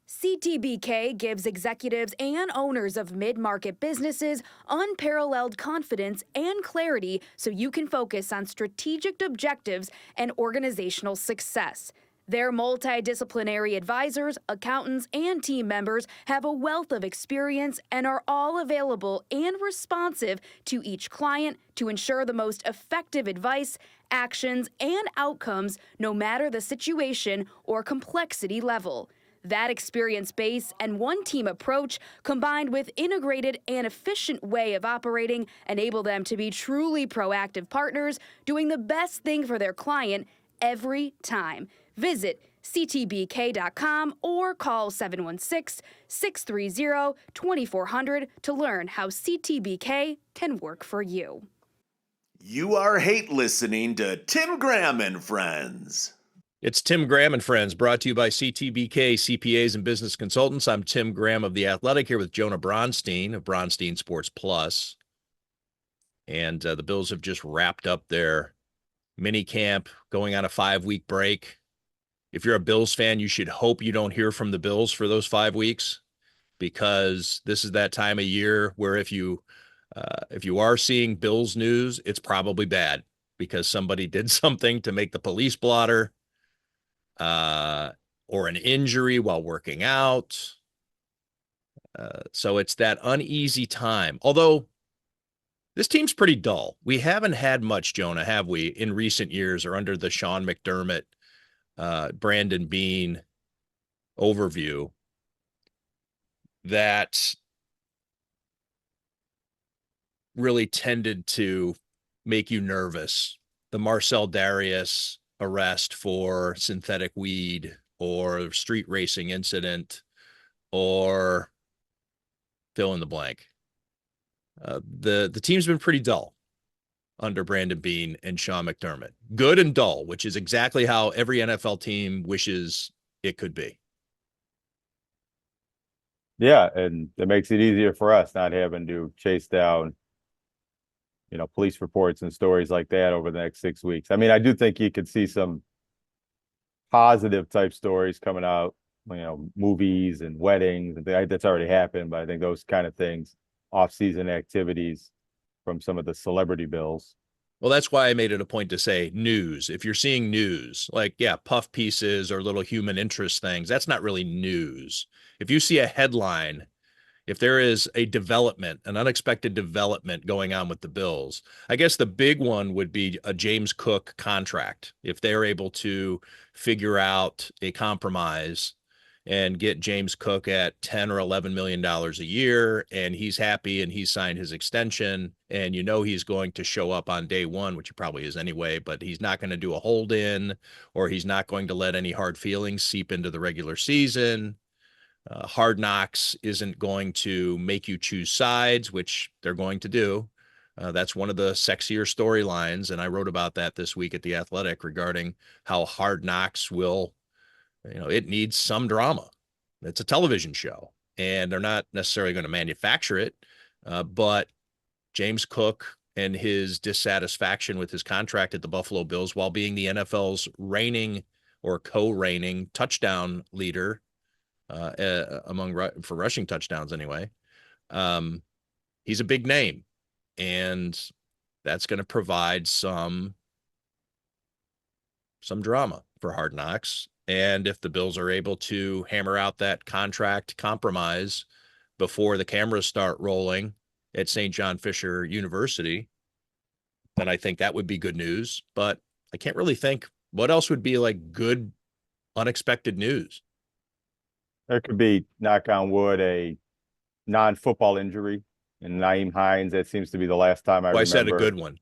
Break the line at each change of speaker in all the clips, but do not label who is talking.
CTBK gives executives and owners of mid-market businesses unparalleled confidence and clarity so you can focus on strategic objectives and organizational success. Their multidisciplinary advisors, accountants, and team members have a wealth of experience and are all available and responsive to each client to ensure the most effective advice, actions, and outcomes no matter the situation or complexity level. That experience base and one-team approach, combined with integrated and efficient way of operating, enable them to be truly proactive partners, doing the best thing for their client every time. Visit ctbk.com or call 716-630-2400 to learn how CTBK can work for you.
You are hate listening to Tim Graham and Friends.
It's Tim Graham and Friends, brought to you by CTBK, CPAs and Business Consultants. I'm Tim Graham of The Athletic, here with Jonah Bronstein of Bronstein Sports Plus. And the Bills have just wrapped up their minicamp, going on a 5-week break. If you're a Bills fan, you should hope you don't hear from the Bills for those 5 weeks, because this is that time of year where if you are seeing Bills news, it's probably bad because somebody did something to make the police blotter, or an injury while working out. So it's that uneasy time. Although this team's pretty dull. We haven't had much, Jonah, have we, in recent years or under the Sean McDermott, Brandon Beane overview that really tended to make you nervous. The Marcel Darius arrest for synthetic weed, or street racing incident, or fill in the blank. The team's been pretty dull under Brandon Beane and Sean McDermott. Good and dull, which is exactly how every NFL team wishes it could be.
Yeah, and it makes it easier for us not having to chase down, police reports and stories like that over the next 6 weeks. I mean, I do think you could see some positive type stories coming out, movies and weddings, and that's already happened. But I think those kind of things, off-season activities from some of the celebrity Bills.
Well, that's why I made it a point to say news. If you're seeing news, like, puff pieces or little human interest things, that's not really news. If you see a headline, if there is a development, an unexpected development going on with the Bills, I guess the big one would be a James Cook contract. If they're able to figure out a compromise and get James Cook at $10 or $11 million a year, and he's happy and he's signed his extension, and he's going to show up on day one, which he probably is anyway, but he's not going to do a hold-in, or he's not going to let any hard feelings seep into the regular season. Hard Knocks isn't going to make you choose sides, which they're going to do. That's one of the sexier storylines, and I wrote about that this week at The Athletic regarding how Hard Knocks will, it needs some drama. It's a television show, and they're not necessarily going to manufacture it, but James Cook and his dissatisfaction with his contract at the Buffalo Bills while being the NFL's reigning or co-reigning touchdown leader, for rushing touchdowns anyway. He's a big name, and that's going to provide some drama for Hard Knocks. And if the Bills are able to hammer out that contract compromise before the cameras start rolling at St. John Fisher University, then I think that would be good news. But I can't really think what else would be like good, unexpected news.
There could be, knock on wood, a non-football injury in Naeem Hines. That seems to be the last time I remember.
I said a good one.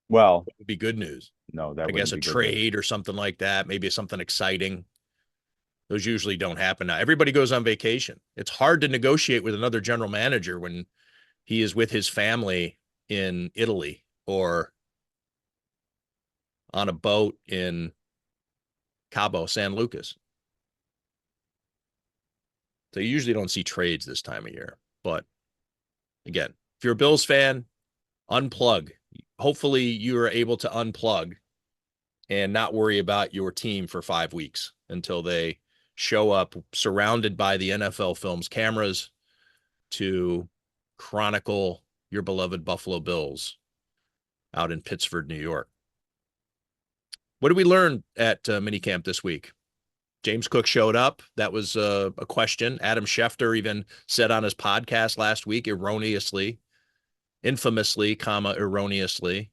Well,
it would be good news.
No, that
I guess a trade or something like that. Maybe something exciting. Those usually don't happen now. Everybody goes on vacation. It's hard to negotiate with another general manager when he is with his family in Italy or on a boat in Cabo San Lucas. So you usually don't see trades this time of year. But again, if you're a Bills fan, unplug. Hopefully you are able to unplug and not worry about your team for 5 weeks until they show up surrounded by the NFL Films cameras to chronicle your beloved Buffalo Bills out in Pittsford, New York. What did we learn at minicamp this week? James Cook showed up. That was a question. Adam Schefter even said on his podcast last week, infamously, erroneously,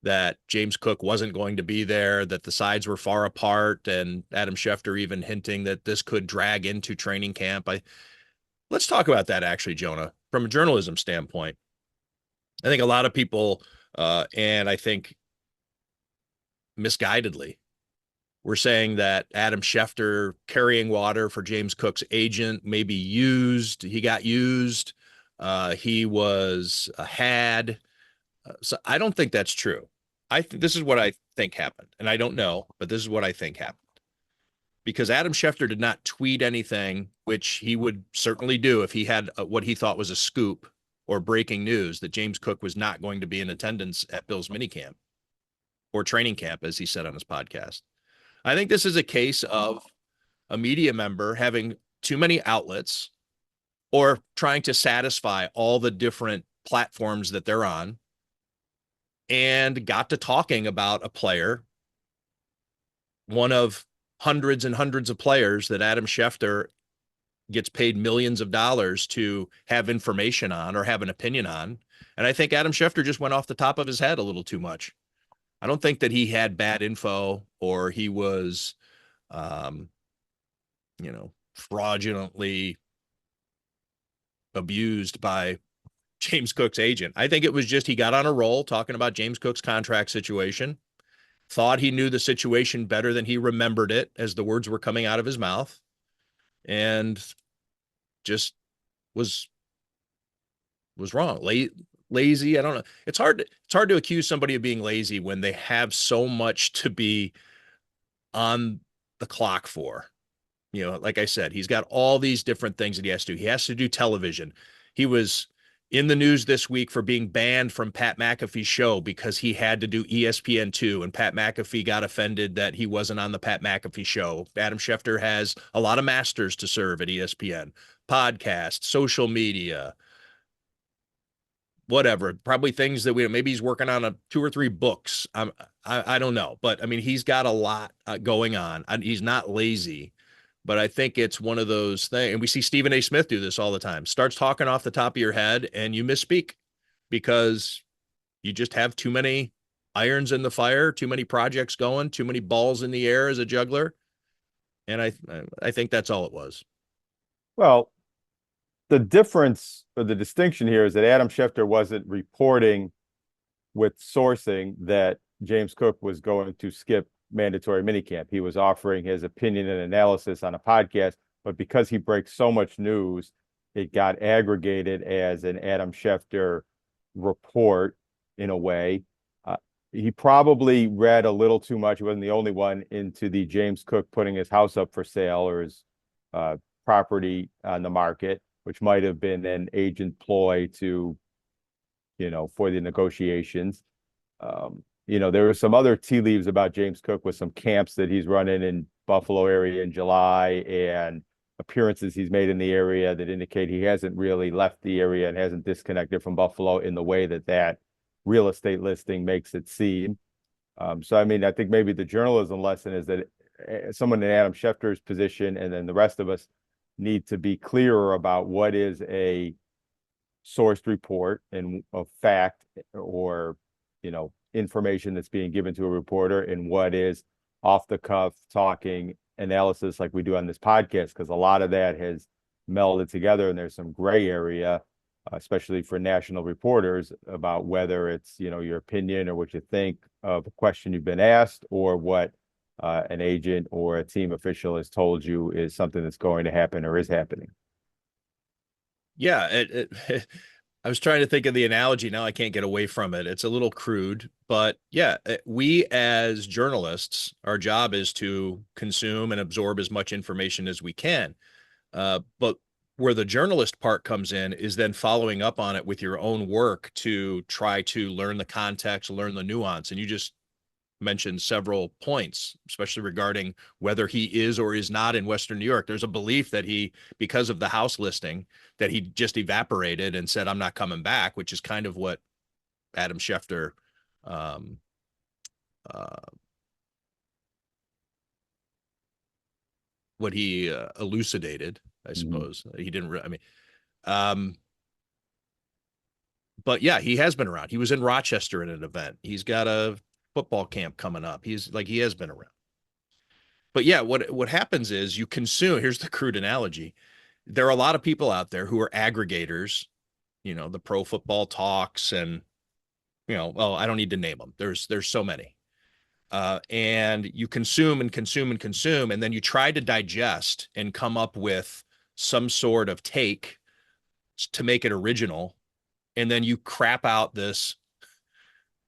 that James Cook wasn't going to be there, that the sides were far apart, and Adam Schefter even hinting that this could drag into training camp. Let's talk about that, actually, Jonah, from a journalism standpoint. I think a lot of people, and I think misguidedly, we're saying that Adam Schefter carrying water for James Cook's agent may be used. He got used. He was had. So I don't think that's true. This is what I think happened, and I don't know, but this is what I think happened. Because Adam Schefter did not tweet anything, which he would certainly do if he had what he thought was a scoop or breaking news that James Cook was not going to be in attendance at Bill's minicamp or training camp, as he said on his podcast. I think this is a case of a media member having too many outlets or trying to satisfy all the different platforms that they're on, and got to talking about a player, one of hundreds and hundreds of players that Adam Schefter gets paid millions of dollars to have information on or have an opinion on. And I think Adam Schefter just went off the top of his head a little too much. I don't think that he had bad info or he was, fraudulently abused by James Cook's agent. I think it was just he got on a roll talking about James Cook's contract situation, thought he knew the situation better than he remembered it as the words were coming out of his mouth, and just was wrong. Lazy. I don't know. It's hard to accuse somebody of being lazy when they have so much to be on the clock for. Like I said, he's got all these different things that he has to do. He has to do television. He was in the news this week for being banned from Pat McAfee's show because he had to do ESPN2, and Pat McAfee got offended that he wasn't on the Pat McAfee show. Adam Schefter has a lot of masters to serve at ESPN, podcast, social media, whatever, probably things that maybe he's working on 2 or 3 books. I don't know, but I mean, he's got a lot going on. He's not lazy. But I think it's one of those things, and we see Stephen A. Smith do this all the time. Starts talking off the top of your head, and you misspeak because you just have too many irons in the fire, too many projects going, too many balls in the air as a juggler. And I think that's all it was.
Well, the difference or the distinction here is that Adam Schefter wasn't reporting with sourcing that James Cook was going to skip mandatory minicamp. He was offering his opinion and analysis on a podcast, but because he breaks so much news, it got aggregated as an Adam Schefter report in a way. He probably read a little too much. He wasn't the only one into the James Cook putting his house up for sale or his property on the market, which might have been an agent ploy to, for the negotiations. There were some other tea leaves about James Cook with some camps that he's running in Buffalo area in July and appearances he's made in the area that indicate he hasn't really left the area and hasn't disconnected from Buffalo in the way that real estate listing makes it seem. So, I mean, I think maybe the journalism lesson is that someone in Adam Schefter's position and then the rest of us need to be clearer about what is a sourced report and a fact or, information that's being given to a reporter and what is off the cuff talking analysis like we do on this podcast, because a lot of that has melded together and there's some gray area, especially for national reporters, about whether it's, your opinion or what you think of a question you've been asked or what an agent or a team official has told you is something that's going to happen or is happening.
Yeah, I was trying to think of the analogy. Now I can't get away from it. It's a little crude, but yeah, we as journalists, our job is to consume and absorb as much information as we can. But where the journalist part comes in is then following up on it with your own work to try to learn the context, learn the nuance. And you just mentioned several points, especially regarding whether he is or is not in Western New York. There's a belief that he, because of the house listing, that he just evaporated and said, I'm not coming back, which is kind of what Adam Schefter um, what he elucidated, I suppose. He didn't, I mean, um, but yeah, he has been around. He was in Rochester at an event. He's got a football camp coming up. He's like, he has been around. But yeah, what happens is you consume, here's the crude analogy. There are a lot of people out there who are aggregators, the Pro Football Talks and, well, I don't need to name them. There's so many. And you consume and consume and consume, and then you try to digest and come up with some sort of take to make it original. And then you crap out this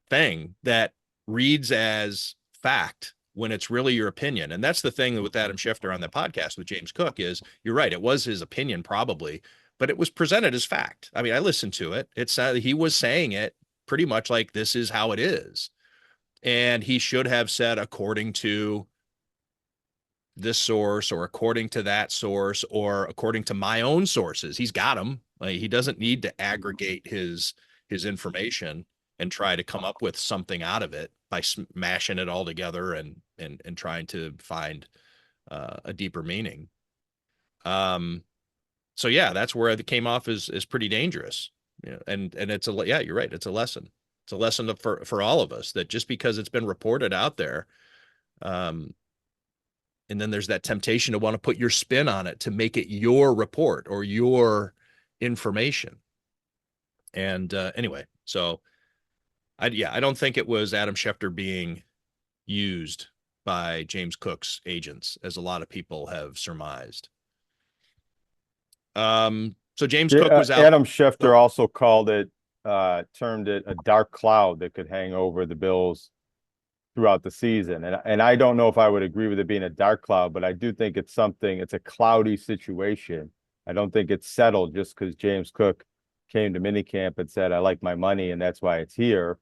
thing that reads as fact when it's really your opinion. And that's the thing with Adam Schefter on that podcast with James Cook is, you're right, it was his opinion probably, but it was presented as fact. I mean, I listened to it. He was saying it pretty much like this is how it is. And he should have said, according to this source or according to that source or according to my own sources. He's got them. Like, he doesn't need to aggregate his information and try to come up with something out of it by smashing it all together and trying to find a deeper meaning. So yeah, that's where it came off as pretty dangerous. And it's yeah, you're right. It's a lesson. It's a lesson for all of us that just because it's been reported out there, and then there's that temptation to want to put your spin on it to make it your report or your information. And anyway, so I don't think it was Adam Schefter being used by James Cook's agents, as a lot of people have surmised. So James Cook was out.
Adam Schefter also termed it a dark cloud that could hang over the Bills throughout the season. And I don't know if I would agree with it being a dark cloud, but I do think it's a cloudy situation. I don't think it's settled just because James Cook came to minicamp and said, I like my money and that's why it's here.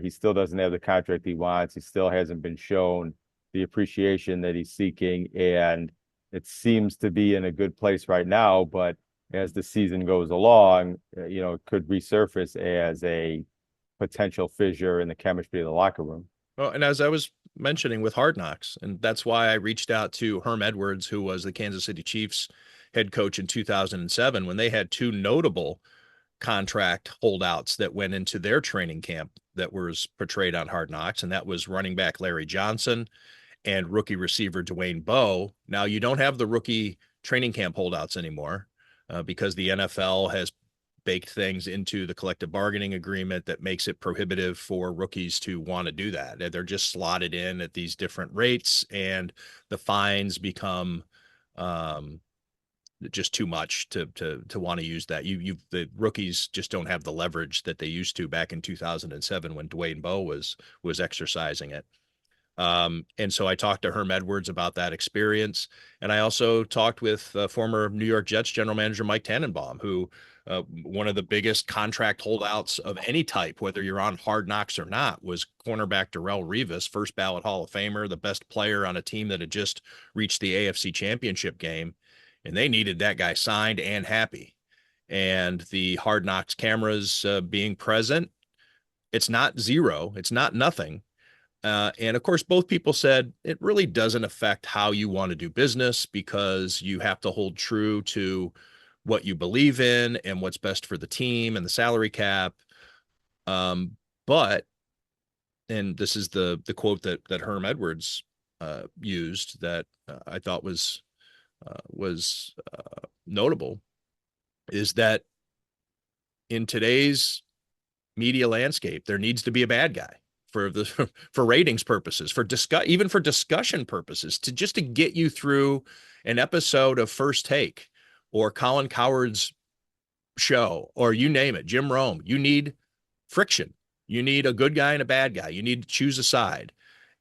He still doesn't have the contract he wants. He still hasn't been shown the appreciation that he's seeking. And it seems to be in a good place right now, but as the season goes along, it could resurface as a potential fissure in the chemistry of the locker room.
Well, and as I was mentioning with Hard Knocks, and that's why I reached out to Herm Edwards, who was the Kansas City Chiefs head coach in 2007, when they had two notable contract holdouts that went into their training camp that was portrayed on Hard Knocks, and that was running back Larry Johnson and rookie receiver Dwayne Bowe. Now, you don't have the rookie training camp holdouts anymore because the NFL has baked things into the collective bargaining agreement that makes it prohibitive for rookies to want to do that. They're just slotted in at these different rates, and the fines become just too much to want to use that. The rookies just don't have the leverage that they used to back in 2007 when Dwayne Bowe was exercising it. And so I talked to Herm Edwards about that experience. And I also talked with former New York Jets general manager Mike Tannenbaum, who one of the biggest contract holdouts of any type, whether you're on Hard Knocks or not, was cornerback Darrelle Revis, first ballot Hall of Famer, the best player on a team that had just reached the AFC Championship game. And they needed that guy signed and happy. And the Hard Knocks cameras being present, it's not zero, it's not nothing. And of course, both people said it really doesn't affect how you want to do business because you have to hold true to what you believe in and what's best for the team and the salary cap. But, and this is the quote that Herm Edwards used that I thought was notable, is that in today's media landscape, there needs to be a bad guy for ratings purposes, even for discussion purposes, to get you through an episode of First Take or Colin Cowherd's show, or you name it, Jim Rome. You need friction. You need a good guy and a bad guy. You need to choose a side.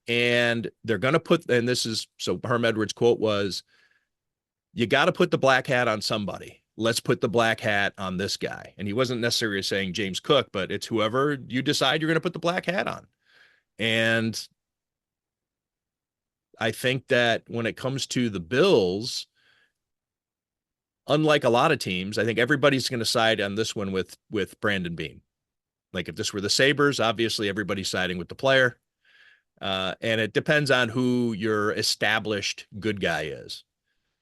And they're going to put, and this is, so Herm Edwards' quote was, you got to put the black hat on somebody. Let's put the black hat on this guy. And he wasn't necessarily saying James Cook, but it's whoever you decide you're going to put the black hat on. And I think that when it comes to the Bills, unlike a lot of teams, I think everybody's going to side on this one with Brandon Beane. Like if this were the Sabres, obviously everybody's siding with the player. And it depends on who your established good guy is.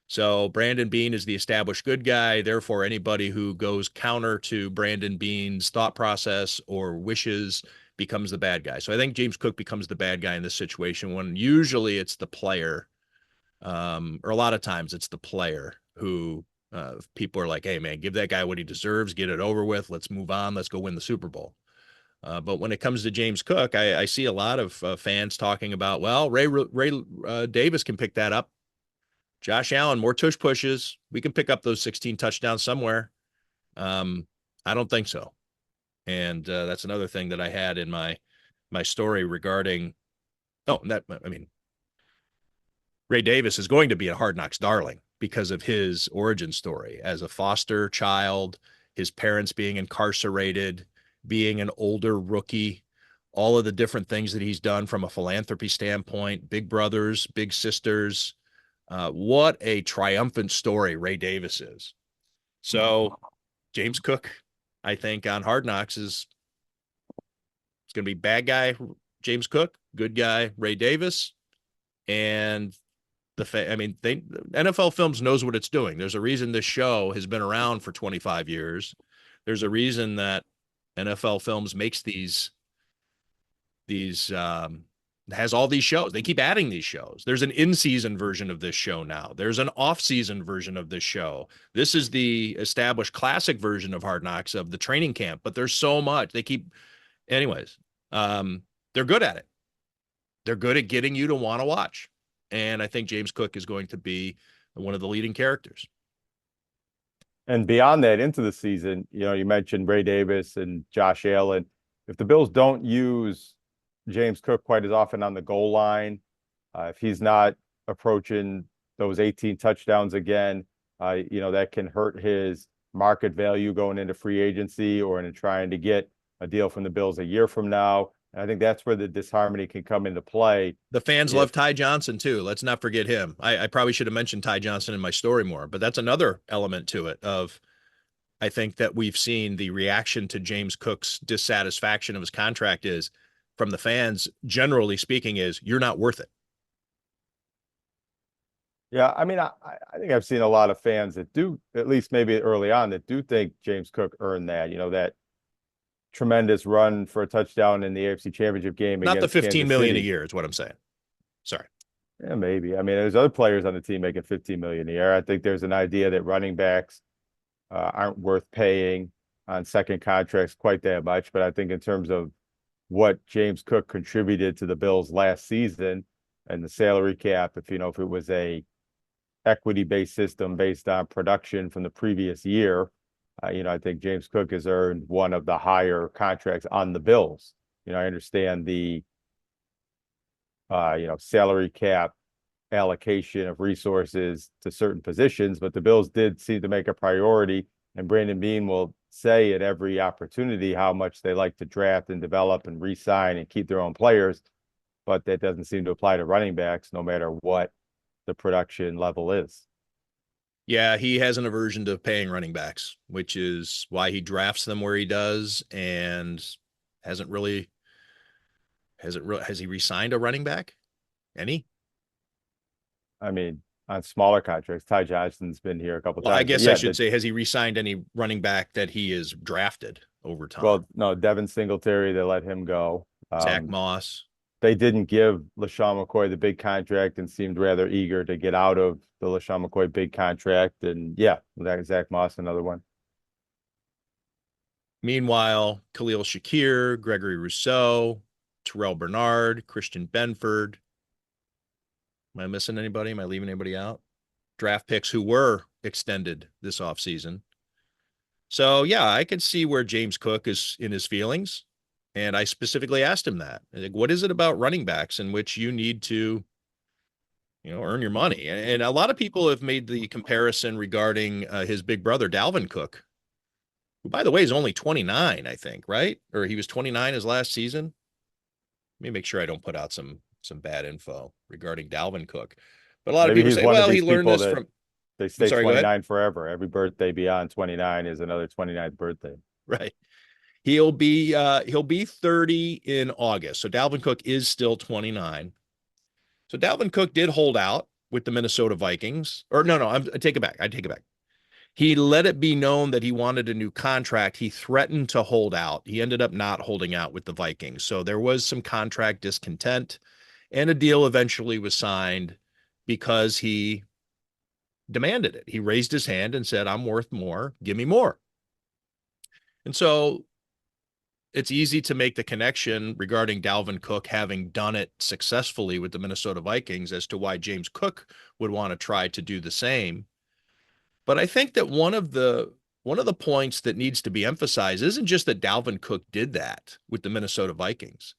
So Brandon Beane is the established good guy. Therefore, anybody who goes counter to Brandon Beane's thought process or wishes becomes the bad guy. So I think James Cook becomes the bad guy in this situation when usually it's the player, or a lot of times it's the player who people are like, hey, man, give that guy what he deserves. Get it over with. Let's move on. Let's go win the Super Bowl. But when it comes to James Cook, I see a lot of fans talking about, well, Ray Davis can pick that up. Josh Allen, more tush pushes. We can pick up those 16 touchdowns somewhere. I don't think so. And that's another thing that I had in my story regarding, Ray Davis is going to be a Hard Knocks darling because of his origin story as a foster child, his parents being incarcerated, being an older rookie, all of the different things that he's done from a philanthropy standpoint, big brothers, big sisters. What a triumphant story Ray Davis is. So James Cook, I think on Hard Knocks it's going to be bad guy James Cook, good guy Ray Davis, and NFL Films knows what it's doing. There's a reason this show has been around for 25 years. There's a reason that NFL Films makes these has all these shows. They keep adding these shows. There's an in-season version of this show now. There's an off-season version of this show. This is the established classic version of Hard Knocks of the training camp, but there's so much. Anyways, they're good at it. They're good at getting you to want to watch. And I think James Cook is going to be one of the leading characters.
And beyond that, into the season, you mentioned Ray Davis and Josh Allen. If the Bills don't use James Cook quite as often on the goal line, if he's not approaching those 18 touchdowns again, that can hurt his market value going into free agency or in trying to get a deal from the Bills a year from now. And I think that's where the disharmony can come into play.
The fans love Ty Johnson too. Let's not forget him. I probably should have mentioned Ty Johnson in my story more, but that's another element to it of, I think that we've seen the reaction to James Cook's dissatisfaction of his contract is from the fans, generally speaking, is you're not worth it.
Yeah, I mean, I think I've seen a lot of fans that do, at least maybe early on, that do think James Cook earned that, that tremendous run for a touchdown in the AFC Championship game.
Not the 15 million
City.
a year is what I'm saying. Sorry.
Yeah, maybe. I mean, there's other players on the team making 15 million a year. I think there's an idea that running backs aren't worth paying on second contracts quite that much. But I think in terms of what James Cook contributed to the Bills last season and the salary cap, if it was a equity-based system based on production from the previous year, I think James Cook has earned one of the higher contracts on the Bills. I understand the, salary cap allocation of resources to certain positions, but the Bills did seem to make a priority, and Brandon Beane will say at every opportunity how much they like to draft and develop and re-sign and keep their own players, but that doesn't seem to apply to running backs no matter what the production level is.
Yeah, he has an aversion to paying running backs, which is why he drafts them where he does and has he re-signed a running back? Any?
I mean, on smaller contracts, Ty Johnson's been here a couple times.
I guess I should say, has he re-signed any running back that he is drafted over time?
Well, no, Devin Singletary, they let him go.
Zach Moss.
They didn't give LaShawn McCoy the big contract and seemed rather eager to get out of the LaShawn McCoy big contract. And yeah, Zach Moss, another one.
Meanwhile, Khalil Shakir, Gregory Rousseau, Terrell Bernard, Christian Benford. Am I missing anybody? Am I leaving anybody out? Draft picks who were extended this offseason. So yeah, I could see where James Cook is in his feelings. And I specifically asked him that. Like, what is it about running backs in which you need to, earn your money? And a lot of people have made the comparison regarding his big brother, Dalvin Cook, who, by the way, is only 29, I think, right? Or he was 29 his last season. Let me make sure I don't put out some some bad info regarding Dalvin Cook. But a lot of
Maybe
people
he's
say,
one of
well, he
these
learned
people
this
that
from.
they stay
sorry, go ahead.
29 forever. Every birthday beyond 29 is another 29th birthday.
Right. He'll be 30 in August. So Dalvin Cook is still 29. So Dalvin Cook did hold out with the Minnesota Vikings. Or no, I take it back. He let it be known that he wanted a new contract. He threatened to hold out. He ended up not holding out with the Vikings. So there was some contract discontent, and a deal eventually was signed because he demanded it. He raised his hand and said, I'm worth more. Give me more. And so it's easy to make the connection regarding Dalvin Cook having done it successfully with the Minnesota Vikings as to why James Cook would want to try to do the same. But I think that one of the points that needs to be emphasized isn't just that Dalvin Cook did that with the Minnesota Vikings.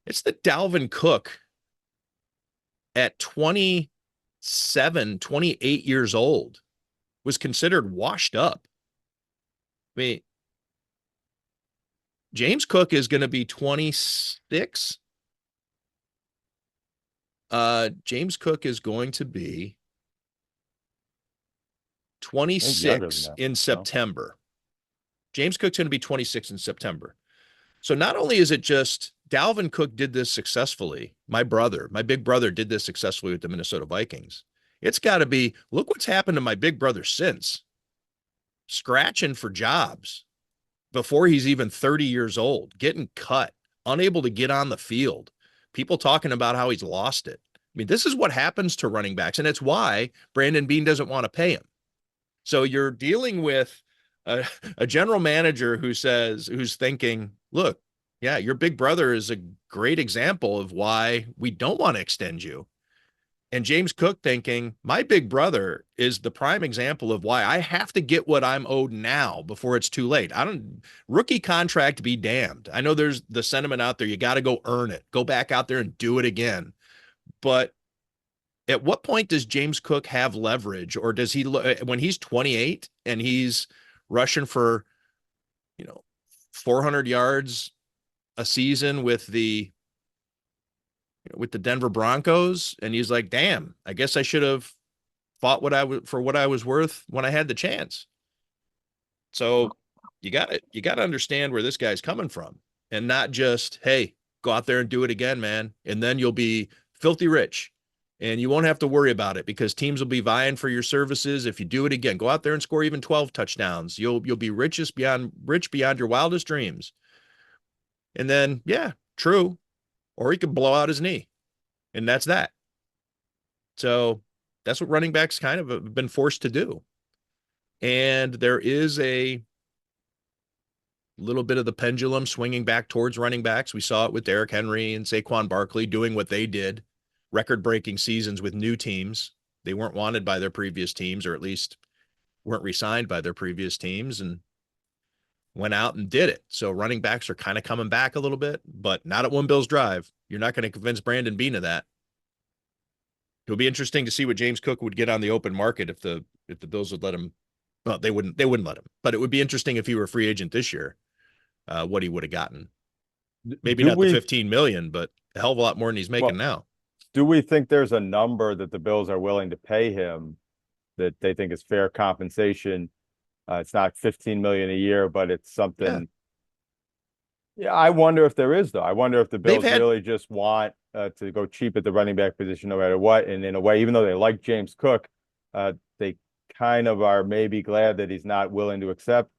It's that Dalvin Cook at 27, 28 years old was considered washed up. I mean, James Cook is going to be 26. James Cook is going to be 26 in September. James Cook's going to be 26 in September. So not only is it just Dalvin Cook did this successfully, my big brother did this successfully with the Minnesota Vikings. It's got to be, look what's happened to my big brother since. Scratching for jobs before he's even 30 years old, getting cut, unable to get on the field, people talking about how he's lost it. I mean, this is what happens to running backs, and it's why Brandon Beane doesn't want to pay him. So you're dealing with a general manager who's thinking, look, yeah, your big brother is a great example of why we don't want to extend you. And James Cook thinking, my big brother is the prime example of why I have to get what I'm owed now before it's too late. Rookie contract be damned. I know there's the sentiment out there, you got to go earn it. Go back out there and do it again. But at what point does James Cook have leverage, or does he, when he's 28 and he's rushing for, 400 yards a season with the Denver Broncos, and he's like, damn, I guess I should have fought for what I was worth when I had the chance. So you got to understand where this guy's coming from, and not just, hey, go out there and do it again, man. And then you'll be filthy rich and you won't have to worry about it because teams will be vying for your services. If you do it again, go out there and score even 12 touchdowns. You'll be rich beyond your wildest dreams. And then, yeah, true. Or he could blow out his knee, and that's that. So that's what running backs kind of have been forced to do. And there is a little bit of the pendulum swinging back towards running backs. We saw it with Derrick Henry and Saquon Barkley doing what they did, record-breaking seasons with new teams. They weren't wanted by their previous teams, or at least weren't re-signed by their previous teams, and went out and did it. So running backs are kind of coming back a little bit, but not at One Bills Drive. You're not going to convince Brandon Beane of that. It'll be interesting to see what James Cook would get on the open market if the Bills would let him. Well, they wouldn't let him, but it would be interesting if he were a free agent this year, what he would have gotten. Maybe not the 15 million, but a hell of a lot more than he's making now.
Do we think there's a number that the Bills are willing to pay him that they think is fair compensation? It's not 15 million a year, but it's something. Yeah, I wonder if there is, though. I wonder if the Bills really just want to go cheap at the running back position no matter what. And in a way, even though they like James Cook, they kind of are maybe glad that he's not willing to accept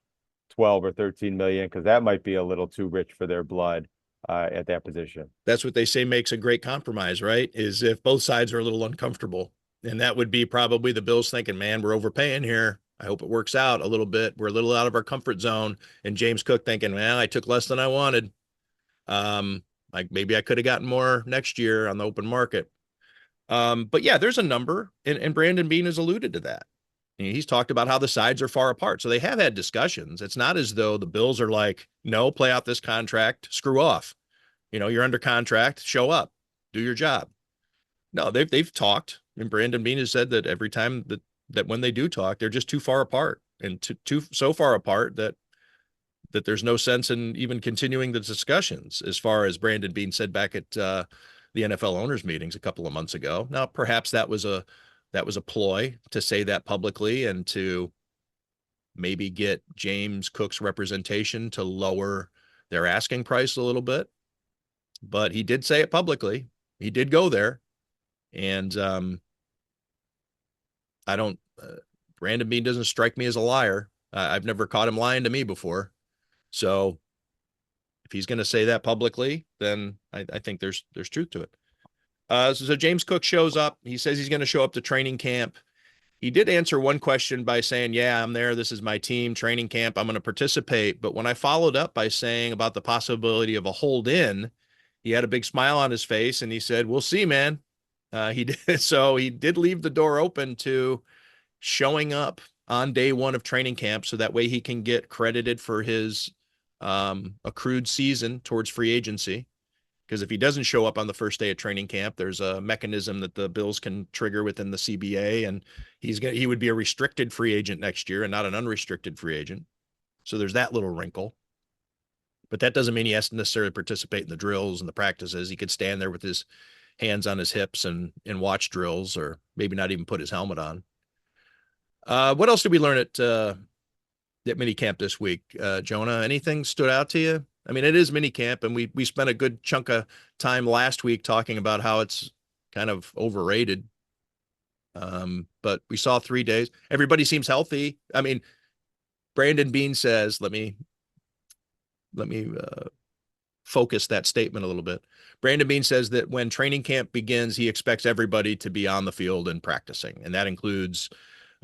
12 or 13 million, because that might be a little too rich for their blood at that position.
That's what they say makes a great compromise, right? Is if both sides are a little uncomfortable. And that would be probably the Bills thinking, man, we're overpaying here. I hope it works out a little bit. We're a little out of our comfort zone. And James Cook thinking, well, I took less than I wanted. Like maybe I could have gotten more next year on the open market. But yeah, there's a number, and Brandon Beane has alluded to that. He's talked about how the sides are far apart. So they have had discussions. It's not as though the Bills are like, no, play out this contract, screw off. You're under contract, show up, do your job. No, they've talked, and Brandon Beane has said that every time that when they do talk, they're just too far apart, and too so far apart that there's no sense in even continuing the discussions, as far as Brandon Beane said back at the NFL owners meetings a couple of months ago. Now, perhaps that was a ploy to say that publicly and to maybe get James Cook's representation to lower their asking price a little bit. But he did say it publicly. He did go there. And I don't, Brandon Beane doesn't strike me as a liar. I've never caught him lying to me before. So if he's going to say that publicly, then I think there's truth to it. So James Cook shows up. He says he's going to show up to training camp. He did answer one question by saying, yeah, I'm there. This is my team, training camp. I'm going to participate. But when I followed up by saying about the possibility of a hold in, he had a big smile on his face and he said, we'll see, man. He did. So he did leave the door open to showing up on day one of training camp. So that way he can get credited for his accrued season towards free agency. Because if he doesn't show up on the first day of training camp, there's a mechanism that the Bills can trigger within the CBA, and he would be a restricted free agent next year and not an unrestricted free agent. So there's that little wrinkle. But that doesn't mean he has to necessarily participate in the drills and the practices. He could stand there with his hands on his hips and watch drills, or maybe not even put his helmet on. What else did we learn at minicamp this week? Jonah, anything stood out to you? I mean, it is minicamp, and we spent a good chunk of time last week talking about how it's kind of overrated. But we saw 3 days. Everybody seems healthy. I mean, Brandon Beane says, let me focus that statement a little bit. Brandon Beane says that when training camp begins, he expects everybody to be on the field and practicing. And that includes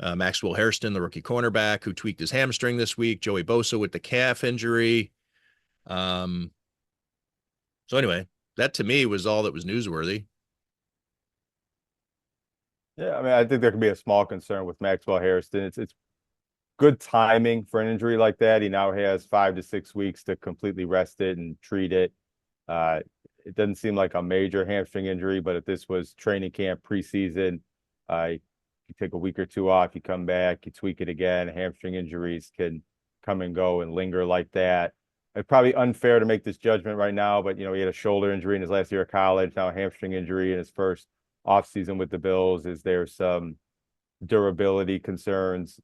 Maxwell Hairston, the rookie cornerback, who tweaked his hamstring this week, Joey Bosa with the calf injury. So anyway, that to me was all that was newsworthy.
Yeah, I mean, I think there could be a small concern with Maxwell Hairston. It's good timing for an injury like that. He now has 5 to 6 weeks to completely rest it and treat it. It doesn't seem like a major hamstring injury, but if this was training camp preseason, you take a week or two off, you come back, you tweak it again. Hamstring injuries can come and go and linger like that. It's probably unfair to make this judgment right now, but, he had a shoulder injury in his last year of college, now a hamstring injury in his first offseason with the Bills. Is there some durability concerns?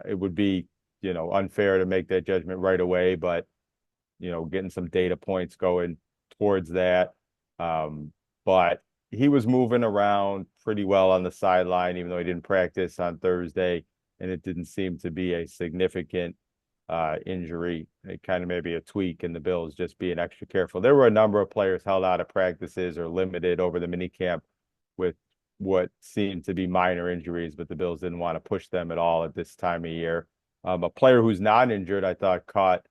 It would be, unfair to make that judgment right away, but, getting some data points going towards that. But he was moving around pretty well on the sideline, even though he didn't practice on Thursday, and it didn't seem to be a significant injury. It kind of maybe a tweak, and the Bills just being extra careful. There were a number of players held out of practices or limited over the minicamp with what seemed to be minor injuries, but the Bills didn't want to push them at all at this time of year. A player who's not injured, I thought, caught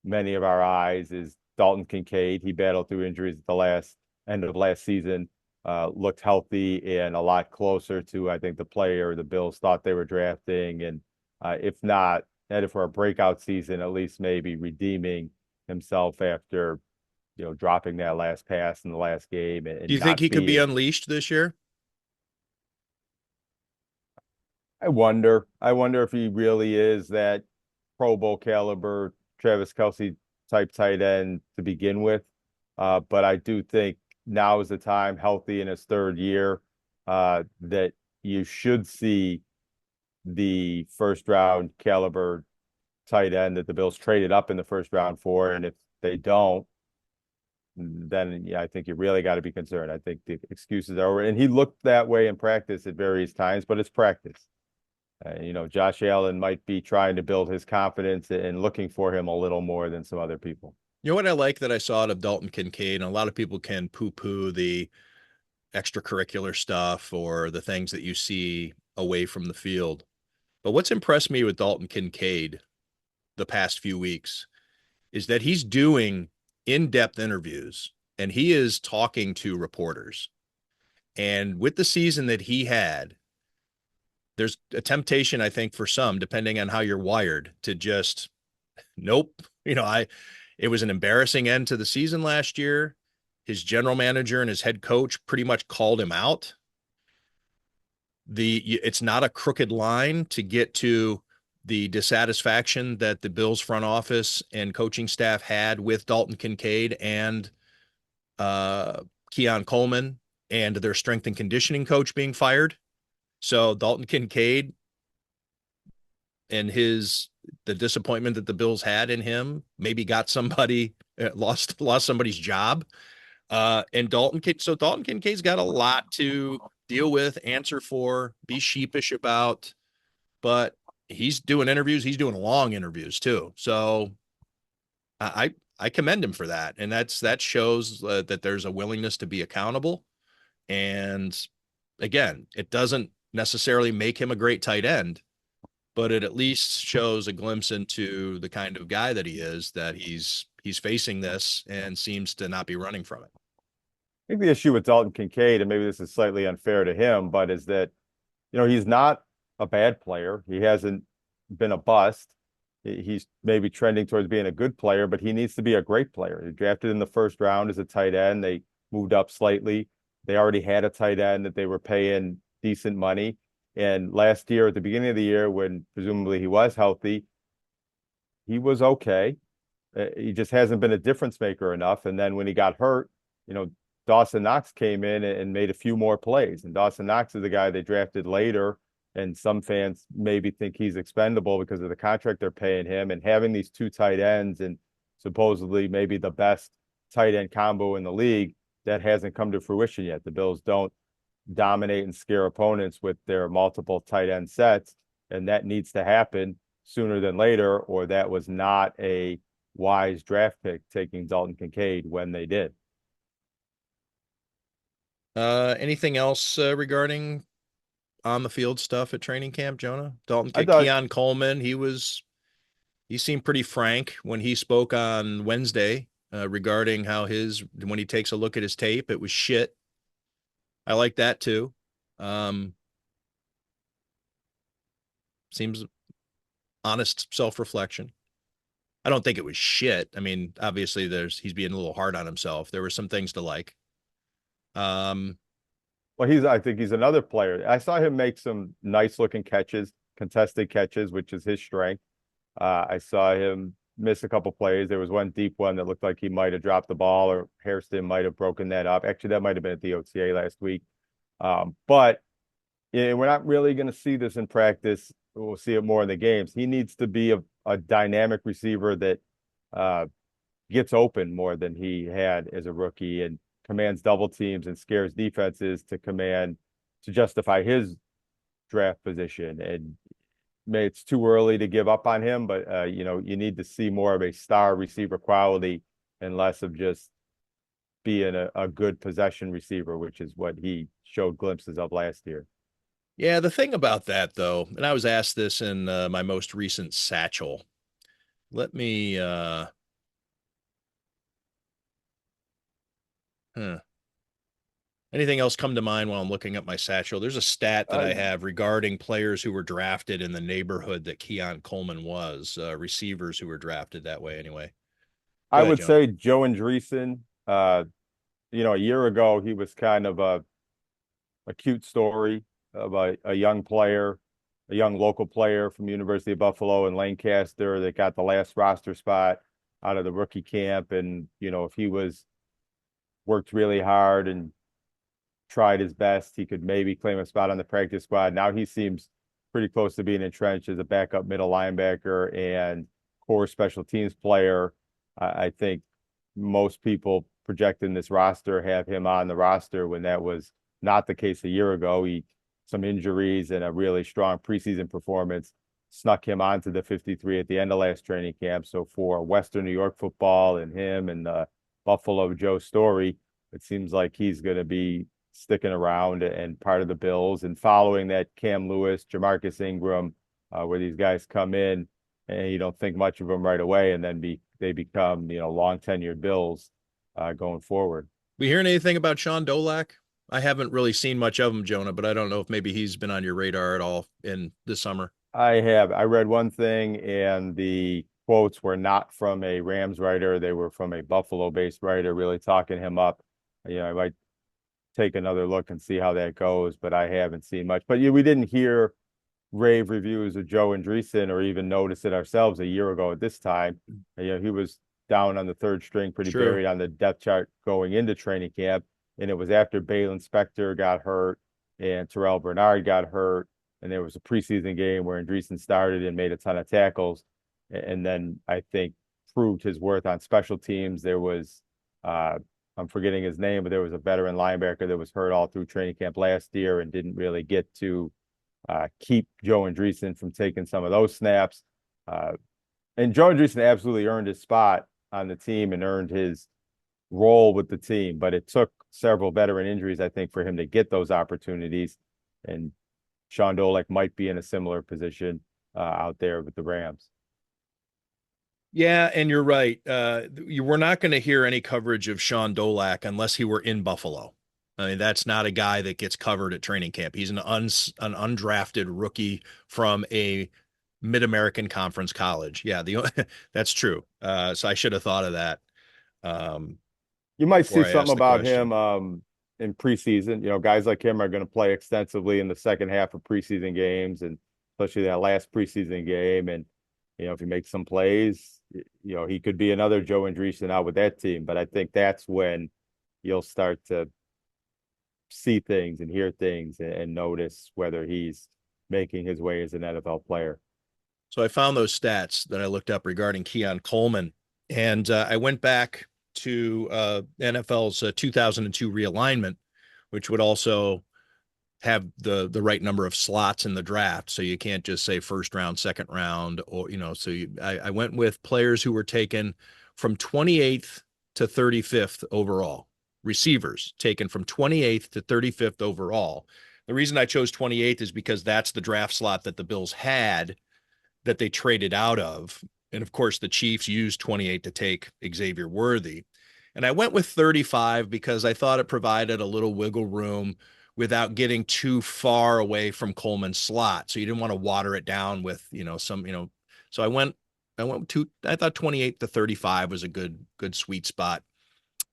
many of our eyes is Dalton Kincaid. He battled through injuries at the end of last season, looked healthy and a lot closer to, I think, the player the Bills thought they were drafting. And if not, headed for a breakout season, at least maybe redeeming himself after, dropping that last pass in the last game. And
do you think he could be unleashed this year?
I wonder if he really is that Pro Bowl caliber Travis Kelce type tight end to begin with. But I do think now is the time, healthy in his third year, that you should see the first round caliber tight end that the Bills traded up in the first round for. And if they don't, then I think you really got to be concerned. I think the excuses are over. And he looked that way in practice at various times, but it's practice. Josh Allen might be trying to build his confidence and looking for him a little more than some other people.
You know what I like that I saw out of Dalton Kincaid, and a lot of people can poo-poo the extracurricular stuff or the things that you see away from the field. But what's impressed me with Dalton Kincaid the past few weeks is that he's doing in-depth interviews and he is talking to reporters. And with the season that he had, there's a temptation, I think, for some, depending on how you're wired, to just, nope. It was an embarrassing end to the season last year. His general manager and his head coach pretty much called him out. It's not a crooked line to get to the dissatisfaction that the Bills front office and coaching staff had with Dalton Kincaid and Keon Coleman and their strength and conditioning coach being fired. So Dalton Kincaid and the disappointment that the Bills had in him maybe got somebody lost somebody's job. And Dalton Kincaid's got a lot to deal with, answer for, be sheepish about, but he's doing interviews. He's doing long interviews too. So I commend him for that. And that shows that there's a willingness to be accountable. And again, it doesn't necessarily make him a great tight end, but it at least shows a glimpse into the kind of guy that he is, that he's facing this and seems to not be running from it.
I think the issue with Dalton Kincaid, and maybe this is slightly unfair to him, but is that, he's not a bad player. He hasn't been a bust. He's maybe trending towards being a good player, but he needs to be a great player. He drafted in the first round as a tight end. They moved up slightly. They already had a tight end that they were paying decent money. And last year, at the beginning of the year, when presumably he was healthy, he was okay. He just hasn't been a difference maker enough. And then when he got hurt, Dawson Knox came in and made a few more plays. And Dawson Knox is the guy they drafted later. And some fans maybe think he's expendable because of the contract they're paying him. And having these two tight ends and supposedly maybe the best tight end combo in the league, that hasn't come to fruition yet. The Bills don't dominate and scare opponents with their multiple tight end sets. And that needs to happen sooner than later, or that was not a wise draft pick taking Dalton Kincaid when they did.
Anything else regarding on the field stuff at training camp, Jonah? Keon Coleman, he seemed pretty frank when he spoke on Wednesday regarding how when he takes a look at his tape, it was shit. I like that too. Seems honest self-reflection. I don't think it was shit. I mean, obviously he's being a little hard on himself. There were some things to like.
Well, I think he's another player. I saw him make some nice looking catches, contested catches, which is his strength. I saw him miss a couple plays. There was one deep one that looked like he might have dropped the ball, or Hairston might have broken that up. Actually, that might have been at the OTA last week. But we're not really going to see this in practice. We'll see it more in the games. He needs to be a dynamic receiver that gets open more than he had as a rookie, and commands double teams and scares defenses to justify his draft position. And it's too early to give up on him, but you need to see more of a star receiver quality and less of just being a good possession receiver, which is what he showed glimpses of last year.
Yeah, the thing about that, though, and I was asked this in my most recent satchel. Let me anything else come to mind while I'm looking up my satchel? There's a stat that I have regarding players who were drafted in the neighborhood that Keon Coleman was, receivers who were drafted that way anyway.
I would say Joe Andreessen. A year ago, he was kind of a cute story of a young player, a young local player from University of Buffalo and Lancaster that got the last roster spot out of the rookie camp. And, if he worked really hard and tried his best, he could maybe claim a spot on the practice squad. Now he seems pretty close to being entrenched as a backup middle linebacker and core special teams player. I think most people projecting this roster have him on the roster when that was not the case a year ago. Some injuries and a really strong preseason performance snuck him onto the 53 at the end of last training camp. So for Western New York football and him and the Buffalo Joe story, it seems like he's going to be sticking around and part of the Bills, and following that Cam Lewis, Jamarcus Ingram, where these guys come in and you don't think much of them right away, and then they become long tenured Bills going forward.
We hearing anything about Sean Dolak? I haven't really seen much of him, Jonah, but I don't know if maybe he's been on your radar at all in this summer.
I have. I read one thing, and the quotes were not from a Rams writer. They were from a Buffalo-based writer really talking him up. I might take another look and see how that goes, but I haven't seen much. But we didn't hear rave reviews of Joe Andreessen or even notice it ourselves a year ago at this time. He was down on the third string, pretty buried on the depth chart going into training camp. and it was after Balin Spector got hurt and Terrell Bernard got hurt, and there was a preseason game where Andreessen started and made a ton of tackles, and then I think proved his worth on special teams. There was I'm forgetting his name, but there was a veteran linebacker that was hurt all through training camp last year and didn't really get to keep Joe Andreessen from taking some of those snaps. And Joe Andreessen absolutely earned his spot on the team and earned his role with the team, but it took several veteran injuries, I think, for him to get those opportunities. And Sean Dolek might be in a similar position out there with the Rams.
Yeah, and you're right. You were not going to hear any coverage of Sean Dolak unless he were in Buffalo. I mean, that's not a guy that gets covered at training camp. He's an undrafted rookie from a Mid-American Conference college. Yeah, that's true. So I should have thought of that.
You might see
before I
something
asked the
about
question.
him in preseason. You know, guys like him are going to play extensively in the second half of preseason games, and especially that last preseason game. And you know, if he makes some plays, you know, he could be another Joe Andreessen out with that team. But I think that's when you'll start to see things and hear things and notice whether he's making his way as an NFL player.
So I found those stats that I looked up regarding Keon Coleman, and I went back to NFL's 2002 realignment, which would also have the right number of slots in the draft. So you can't just say first round, second round, or, you know, so I went with players who were taken from 28th to 35th overall, receivers taken from 28th to 35th overall. The reason I chose 28th is because that's the draft slot that the Bills had that they traded out of. And of course, the Chiefs used 28 to take Xavier Worthy. And I went with 35 because I thought it provided a little wiggle room without getting too far away from Coleman's slot. So you didn't want to water it down with, you know, some, you know, so I thought 28 to 35 was a good sweet spot.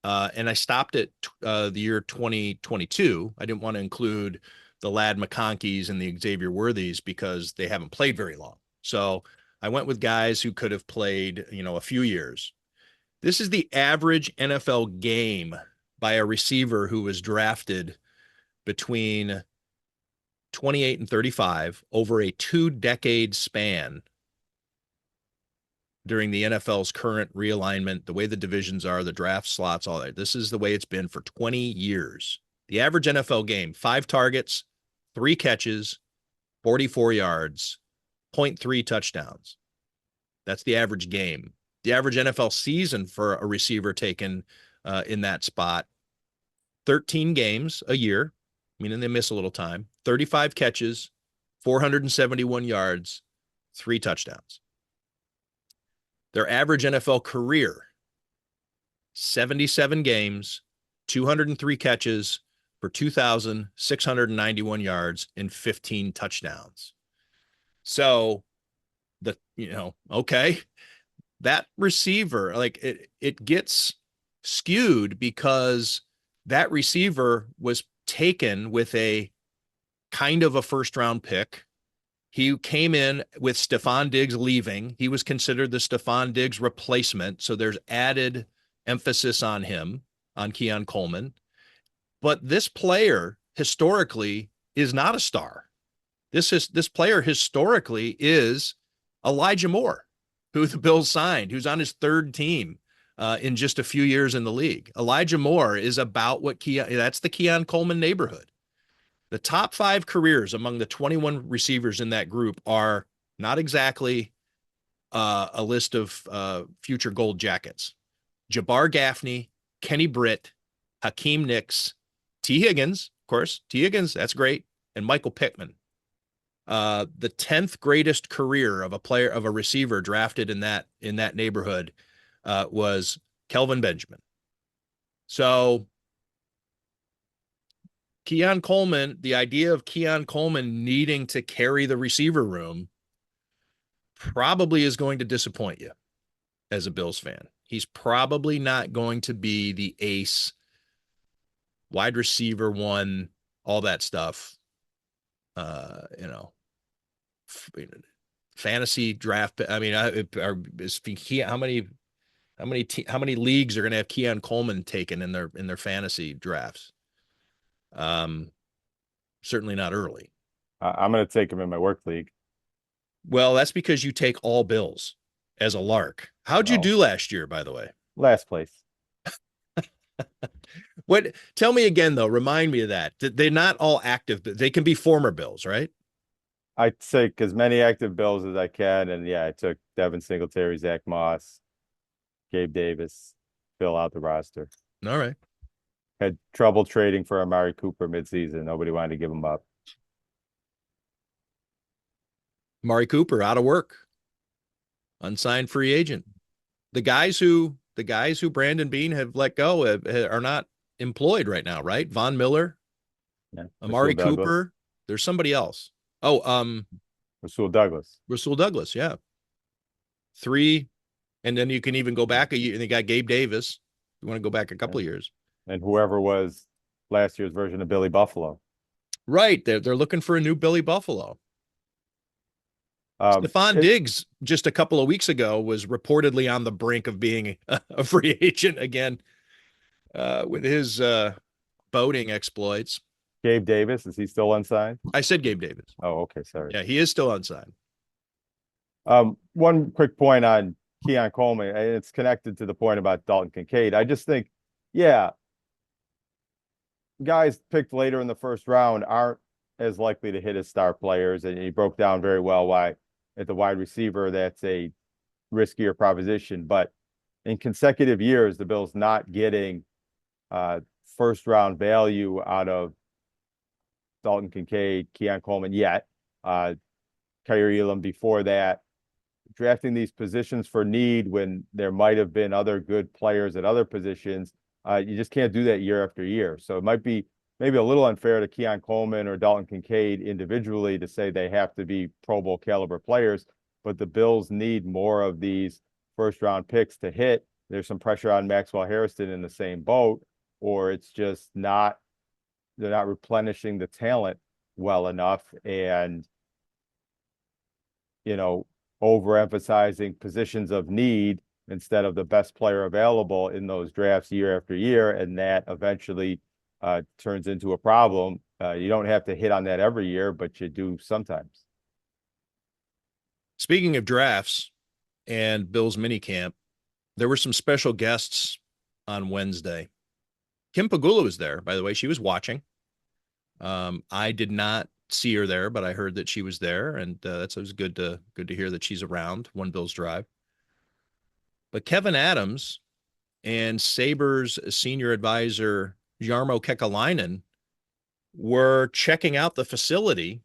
And I stopped at the year 2022. I didn't want to include the Ladd McConkeys and the Xavier Worthies because they haven't played very long. So I went with guys who could have played, you know, a few years. This is the average NFL game by a receiver who was drafted between 28 and 35 over a 2-decade span during the NFL's current realignment, the way the divisions are, the draft slots, all that. This is the way it's been for 20 years. The average NFL game, 5 targets, 3 catches, 44 yards, 0.3 touchdowns. That's the average game. The average NFL season for a receiver taken in that spot, 13 games a year, meaning they miss a little time, 35 catches, 471 yards, 3 touchdowns. Their average NFL career, 77 games, 203 catches for 2,691 yards and 15 touchdowns. So okay, that receiver, like it gets skewed because that receiver was taken with a kind of a first round pick. He came in with Stephon Diggs leaving. He was considered the Stephon Diggs replacement. So there's added emphasis on him, on Keon Coleman. But this player historically is not a star. This player historically is Elijah Moore, who the Bills signed, who's on his 3rd team in just a few years in the league. Elijah Moore is about what that's the Keon Coleman neighborhood. The top 5 careers among the 21 receivers in that group are not exactly a list of future gold jackets. Jabbar Gaffney, Kenny Britt, Hakeem Nicks, T. Higgins, of course, T. Higgins, that's great, and Michael Pittman. The 10th greatest career of a receiver drafted in that neighborhood was Kelvin Benjamin. So Keon Coleman, the idea of Keon Coleman needing to carry the receiver room probably is going to disappoint you as a Bills fan. He's probably not going to be the ace, wide receiver 1, all that stuff. Fantasy draft. I mean, how How many leagues are going to have Keon Coleman taken in their fantasy drafts? Certainly not early.
I'm going to take him in my work league.
Well, that's because you take all Bills as a lark. How'd you do last year, by the way?
Last place.
What? Tell me again, though. Remind me of that. They're not all active, but they can be former Bills, right?
I take as many active Bills as I can, and yeah, I took Devin Singletary, Zach Moss, Gabe Davis, fill out the roster.
All right.
Had trouble trading for Amari Cooper midseason. Nobody wanted to give him up.
Amari Cooper out of work, unsigned free agent. The guys who Brandon Beane have let go are not employed right now, right? Von Miller,
Yeah.
Amari Cooper. There's somebody else. Oh,
Rasul Douglas.
Rasul Douglas, yeah. 3, and then you can even go back a year. And they got Gabe Davis. You want to go back a couple of years.
And whoever was last year's version of Billy Buffalo.
Right. They're looking for a new Billy Buffalo. Stephon Diggs just a couple of weeks ago was reportedly on the brink of being a free agent again with his boating exploits.
Gabe Davis, is he still unsigned?
I said Gabe Davis.
Oh, okay, sorry.
Yeah, he is still unsigned.
One quick point on Keon Coleman, and it's connected to the point about Dalton Kincaid. I just think, yeah, guys picked later in the first round aren't as likely to hit as star players, and he broke down very well why at the wide receiver that's a riskier proposition. But in consecutive years, the Bills not getting first round value out of Dalton Kincaid, Keon Coleman yet, Kyrie Elam before that, drafting these positions for need when there might have been other good players at other positions. You just can't do that year after year. So it might be maybe a little unfair to Keon Coleman or Dalton Kincaid individually to say they have to be Pro Bowl caliber players, but the Bills need more of these first round picks to hit. There's some pressure on Maxwell Harrison in the same boat, or it's just not, they're not replenishing the talent well enough, and, you know, overemphasizing positions of need instead of the best player available in those drafts year after year. And that eventually turns into a problem. You don't have to hit on that every year, but you do sometimes.
Speaking of drafts and Bill's minicamp, there were some special guests on Wednesday. Kim Pegula was there, by the way. She was watching. I did not see her there, but I heard that she was there, and it was good to hear that she's around One Bills Drive. But Kevin Adams and Sabres senior advisor Jarmo Kekalainen were checking out the facility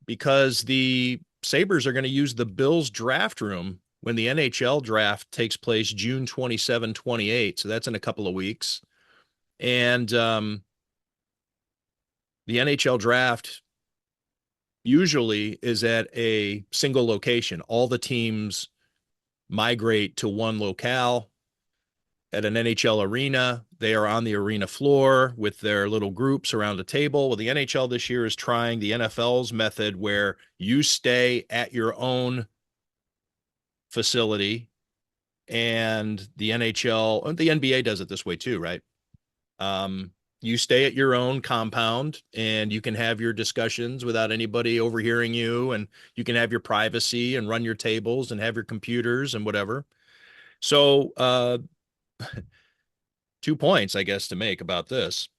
because the Sabres are going to use the Bills draft room when the NHL draft takes place June 27, 28. So that's in a couple of weeks. And the NHL draft usually is at a single location. All the teams migrate to one locale at an NHL arena. They are on the arena floor with their little groups around a table. Well, the NHL this year is trying the NFL's method where you stay at your own facility, and the NHL, and the NBA does it this way too, right? You stay at your own compound and you can have your discussions without anybody overhearing you, and you can have your privacy and run your tables and have your computers and whatever. So, 2 points, I guess, to make about this.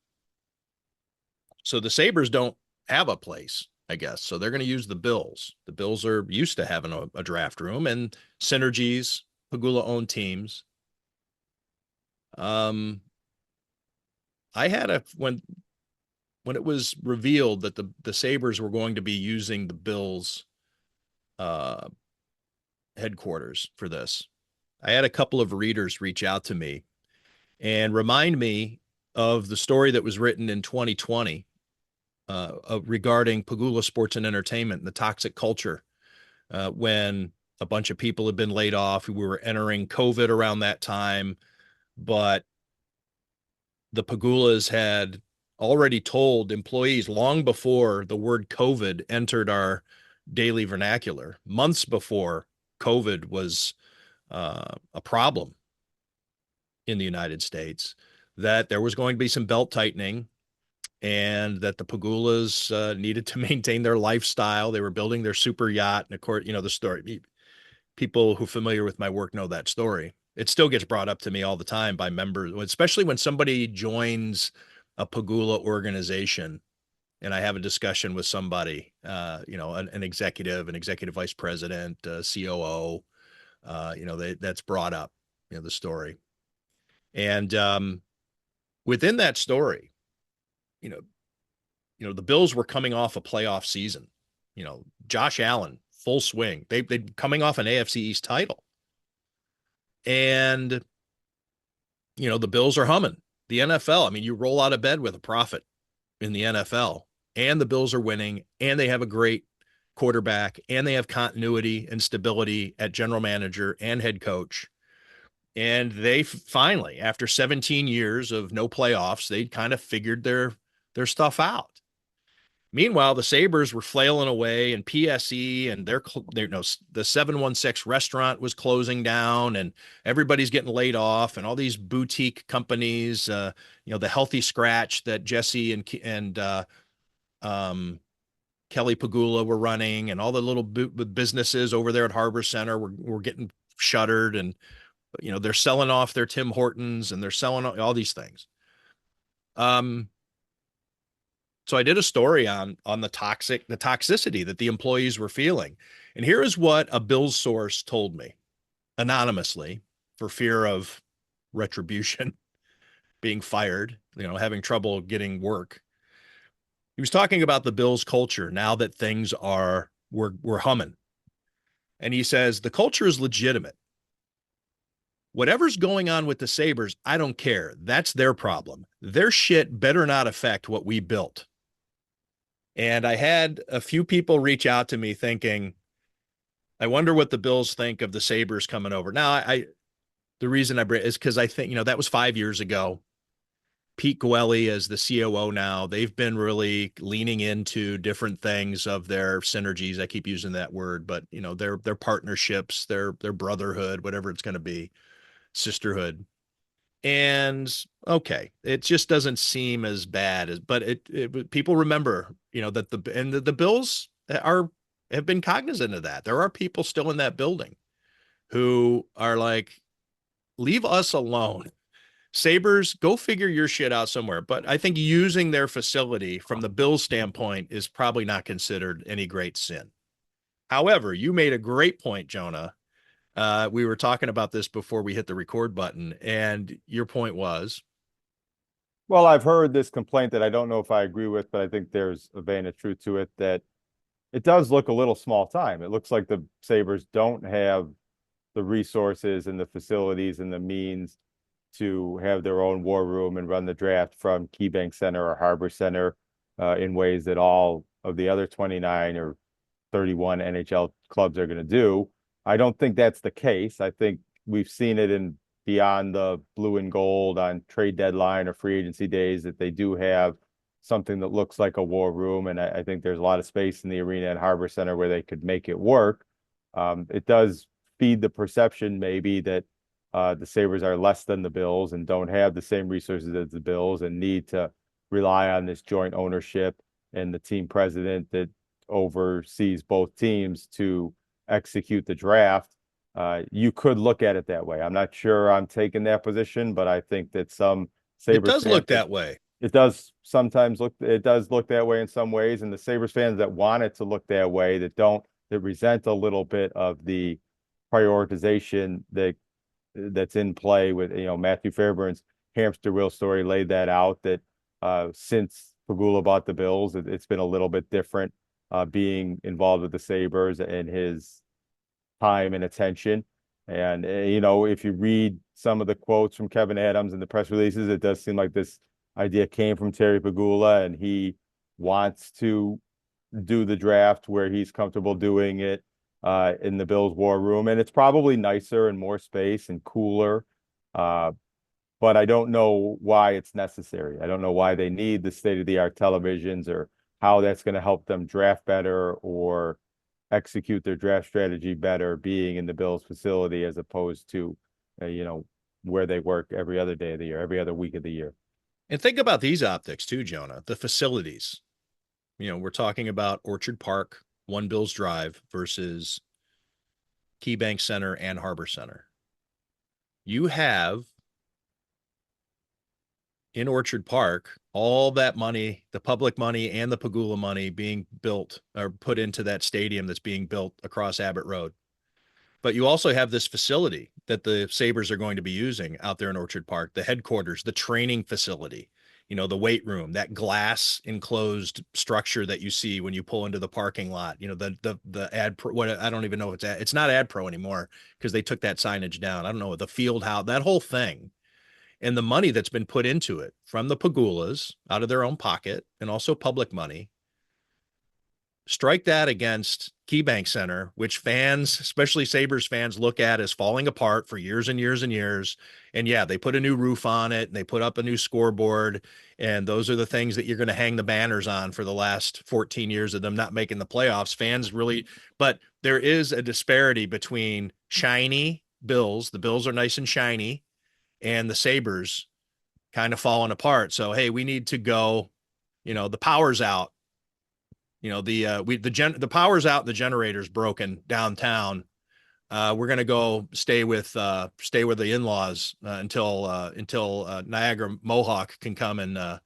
So the Sabres don't have a place, I guess. So they're going to use the Bills. The Bills are used to having a draft room and synergies, Pegula-owned teams. I had when it was revealed that the Sabres were going to be using the Bills headquarters for this, I had a couple of readers reach out to me and remind me of the story that was written in 2020 regarding Pegula Sports and Entertainment and the toxic culture when a bunch of people had been laid off. We were entering COVID around that time, but the Pegulas had already told employees long before the word COVID entered our daily vernacular, months before COVID was a problem in the United States, that there was going to be some belt tightening and that the Pagulas needed to maintain their lifestyle. They were building their super yacht. And of course, the story, people who are familiar with my work know that story. It still gets brought up to me all the time by members, especially when somebody joins a Pagula organization and I have a discussion with somebody, an executive, an executive vice president, COO, that's brought up, the story. And within that story, the Bills were coming off a playoff season. Josh Allen, full swing. They coming off an AFC East title. And, the Bills are humming. The NFL, I mean, you roll out of bed with a profit in the NFL, and the Bills are winning, and they have a great quarterback, and they have continuity and stability at general manager and head coach. And they finally, after 17 years of no playoffs, they kind of figured their stuff out. Meanwhile, the Sabres were flailing away, and PSE and the 716 restaurant was closing down, and everybody's getting laid off, and all these boutique companies, the Healthy Scratch that Jesse and Kelly Pagula were running, and all the little businesses over there at Harbor Center were getting shuttered, and they're selling off their Tim Hortons, and they're selling all these things. So I did a story on the toxicity that the employees were feeling. And here is what a Bills source told me anonymously for fear of retribution, being fired, having trouble getting work. He was talking about the Bills culture now that things we're humming. And he says, the culture is legitimate. Whatever's going on with the Sabres, I don't care. That's their problem. Their shit better not affect what we built. And I had a few people reach out to me thinking, I wonder what the Bills think of the Sabres coming over. Now, the reason I bring is because I think, that was 5 years ago. Pete Gwelly as the COO now, they've been really leaning into different things of their synergies. I keep using that word, but their partnerships, their brotherhood, whatever it's going to be, sisterhood. And okay, it just doesn't seem as bad as, but people remember, that the Bills have been cognizant of that. There are people still in that building who are like, leave us alone. Sabres, go figure your shit out somewhere. But I think using their facility from the Bills standpoint is probably not considered any great sin. However, you made a great point, Jonah. We were talking about this before we hit the record button, and your point was?
Well, I've heard this complaint that I don't know if I agree with, but I think there's a vein of truth to it, that it does look a little small time. It looks like the Sabres don't have the resources and the facilities and the means to have their own war room and run the draft from KeyBank Center or Harbor Center in ways that all of the other 29 or 31 NHL clubs are going to do. I don't think that's the case. I think we've seen it in beyond the blue and gold on trade deadline or free agency days that they do have something that looks like a war room. And I think there's a lot of space in the arena at Harbor Center where they could make it work. It does feed the perception maybe that the Sabres are less than the Bills and don't have the same resources as the Bills and need to rely on this joint ownership and the team president that oversees both teams to execute the draft. You could look at it that way. I'm not sure I'm taking that position, but I think that some Sabres
it does look that way.
It does sometimes look that way in some ways. And the Sabres fans that want it to look that way, that resent a little bit of the prioritization that's in play with, Matthew Fairburn's hamster wheel story laid that out, that since Pagula bought the Bills, it's been a little bit different being involved with the Sabres and his time and attention. And, if you read some of the quotes from Kevin Adams in the press releases, it does seem like this idea came from Terry Pagula, and he wants to do the draft where he's comfortable doing it in the Bills war room. And it's probably nicer and more space and cooler. But I don't know why it's necessary. I don't know why they need the state-of-the-art televisions or how that's going to help them draft better or execute their draft strategy better being in the Bills facility as opposed to, where they work every other day of the year, every other week of the year.
And think about these optics too, Jonah, the facilities. We're talking about Orchard Park, One Bills Drive versus KeyBank Center and Harbor Center. You have in Orchard Park all that money, the public money and the Pagula money being built or put into that stadium that's being built across Abbott Road. But you also have this facility that the Sabres are going to be using out there in Orchard Park, the headquarters, the training facility, the weight room, that glass enclosed structure that you see when you pull into the parking lot, the ad pro, what I don't even know if it's not ad pro anymore because they took that signage down. I don't know, the field house, that whole thing. And the money that's been put into it from the Pagulas out of their own pocket and also public money, strike that against KeyBank Center, which fans, especially Sabres fans, look at as falling apart for years and years and years. And yeah, they put a new roof on it and they put up a new scoreboard. And those are the things that you're going to hang the banners on for the last 14 years of them not making the playoffs. Fans really, but there is a disparity between shiny Bills. The Bills are nice and shiny, and the Sabres kind of falling apart. So, hey, we need to go, the power's out. The power's out, the generator's broken downtown. We're going to go stay with the in-laws until Niagara Mohawk can come and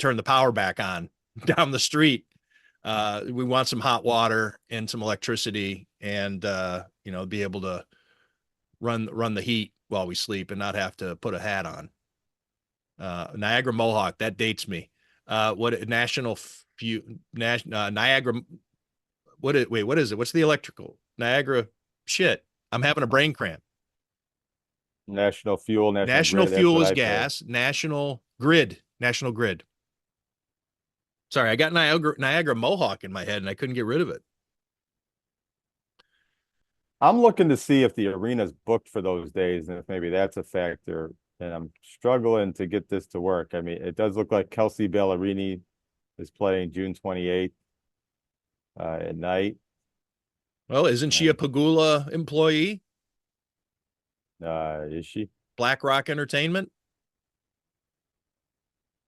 turn the power back on down the street. We want some hot water and some electricity and, be able to run the heat while we sleep and not have to put a hat on. Niagara Mohawk, that dates me. Niagara, what is it? What's the electrical? Niagara shit. I'm having a brain cramp.
National Fuel,
National Fuel is gas. National Grid. Sorry, I got Niagara Mohawk in my head and I couldn't get rid of it.
I'm looking to see if the arena's booked for those days and if maybe that's a factor. And I'm struggling to get this to work. I mean, it does look like Kelsey Ballerini is playing June 28th at night.
Well, isn't she a Pagula employee?
Is she?
Black Rock Entertainment?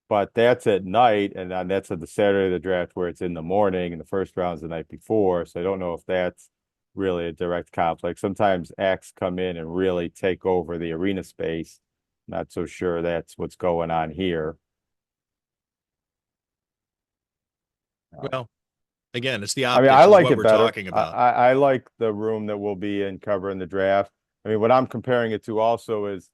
But that's at night, and then that's at the Saturday of the draft where it's in the morning, and the first round's the night before. So I don't know if that's really a direct conflict. Sometimes acts come in and really take over the arena space. Not so sure that's what's going on here.
Well, again, it's the optics.
I mean, I like
what
it
we're
better.
talking about.
I like the room that we'll be in covering the draft. I mean, what I'm comparing it to also is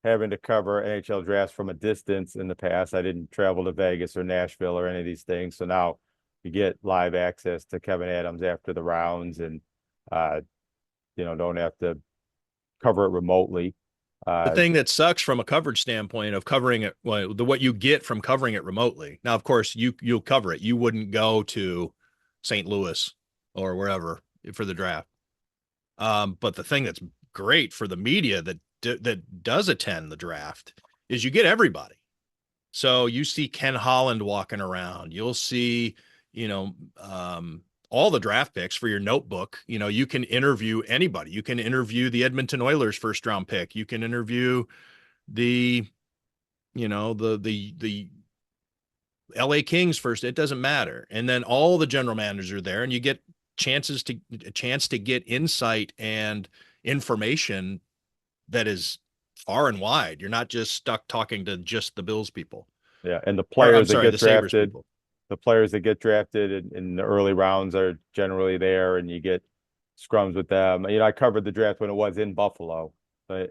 having to cover NHL drafts from a distance in the past. I didn't travel to Vegas or Nashville or any of these things. So now you get live access to Kevin Adams after the rounds and, don't have to cover it remotely.
The thing that sucks from a coverage standpoint of covering it, what you get from covering it remotely. Now, of course, you'll cover it. You wouldn't go to St. Louis or wherever for the draft. But the thing that's great for the media that does attend the draft is you get everybody. So you see Ken Holland walking around. You'll see, all the draft picks for your notebook. You can interview anybody. You can interview the Edmonton Oilers first round pick. You can interview the LA Kings first. It doesn't matter. And then all the general managers are there and you get a chance to get insight and information that is far and wide. You're not just stuck talking to just the Bills people.
Yeah. And the players that get drafted,
people.
The players that get drafted in the early rounds are generally there and you get scrums with them. I covered the draft when it was in Buffalo. I